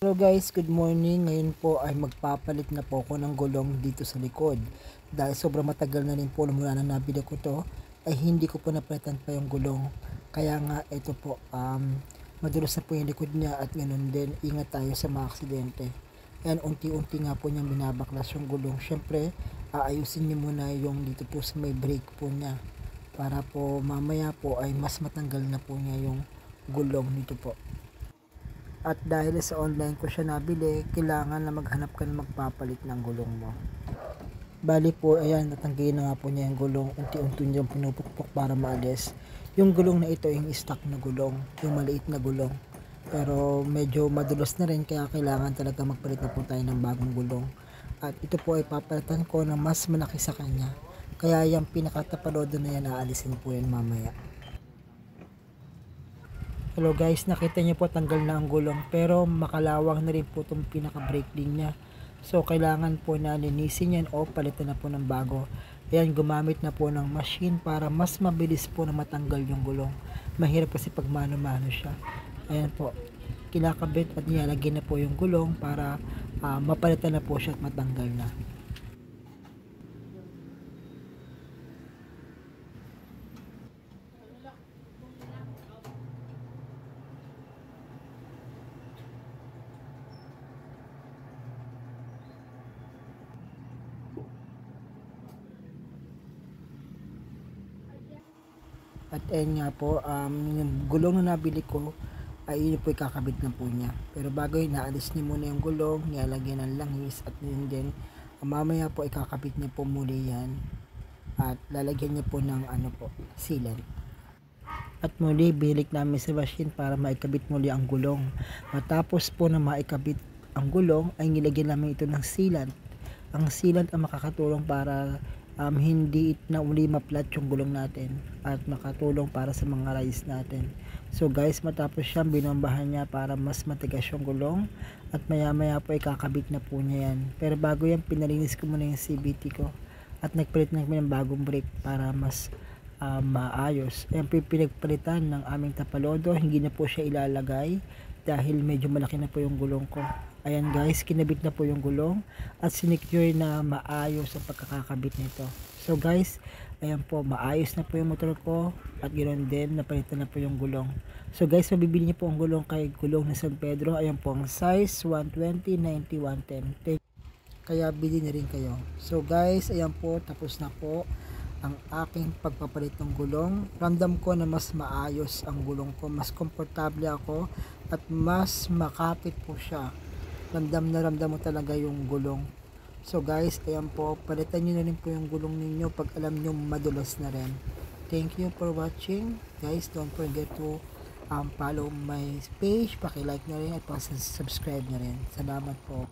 Hello guys, good morning. Ngayon po ay magpapalit na po ako ng gulong dito sa likod. Dahil sobrang matagal na rin po mula nang nabili ko to, ay hindi ko po napalitan pa yung gulong. Kaya nga ito po, madulas na po yung likod niya at ganoon din, ingat tayo sa mga aksidente. Yan, unti-unti nga po niyang binabaklas yung gulong. Syempre, aayusin niyo muna yung dito po sa may brake po niya. Para po mamaya po ay mas matanggal na po niya yung gulong nito po. At dahil sa online ko siya nabili, kailangan na maghanap ka na magpapalit ng gulong mo. Bali po, ayan, natanggihan na nga po niya yung gulong. Unti-unti niyang pinupukpok para maalis. Yung gulong na ito, yung stock na gulong, yung maliit na gulong. Pero medyo madulas na rin, kaya kailangan talaga magpalit na po tayo ng bagong gulong. At ito po ay papalitan ko na mas malaki sa kanya. Kaya yung pinakatapalodo na yan, aalisin po yan mamaya. Hello guys, nakita niyo po tanggal na ang gulong pero makalawang na rin po itong pinaka brake din niya. So kailangan po na linisin yan o palitan na po ng bago. Ayan, gumamit na po ng machine para mas mabilis po na matanggal yung gulong. Mahirap kasi pag mano-mano siya. Ayan po, kinakabit at nilalagyan na po yung gulong para mapalitan na po siya at matanggal na. At ayun nga po, yung gulong na nabili ko ay yun po ikakabit na po niya. Pero bago yun, naalis niya muna yung gulong, nilalagyan ng langis at yun din. Mamaya po ikakabit niya po muli yan at lalagyan niya po ng ano po, sealant. At muli, bilik namin sa machine para maikabit muli ang gulong. Matapos po na maikabit ang gulong, ay nilagyan namin ito ng sealant. Ang sealant ang makakatulong para hindi na uli ma-flat yung gulong natin at makatulong para sa mga rides natin. So guys, matapos siyang binombahan niya para mas matigas yung gulong at maya maya po ikakabit na po niya yan. Pero bago yan, pinalinis ko muna yung CVT ko at nagpalit na kami ng bagong brake para mas maayos. Ayan po yung pinagpalitan ng aming tapalodo, hindi na po siya ilalagay dahil medyo malaki na po yung gulong ko. Ayan guys, kinabit na po yung gulong at sinecure na maayos ang pagkakakabit nito. So guys, ayan po, maayos na po yung motor ko at ganoon din, napalitan na po yung gulong. So guys, mabibili niyo po ang gulong kay Gulong na San Pedro. Ayan po ang size 120, 90, 110. Kaya bili na rin kayo. So guys, ayan po, tapos na po ang aking pagpapalit ng gulong. Ramdam ko na mas maayos ang gulong ko, mas komportable ako at mas makapit po siya. Ramdam na ramdam mo talaga yung gulong. So guys, ayan po, palitan nyo na rin po yung gulong ninyo pag alam nyo madulas na rin. Thank you for watching. Guys, don't forget to follow my page, paki-like na rin at paki-subscribe na rin. Salamat po.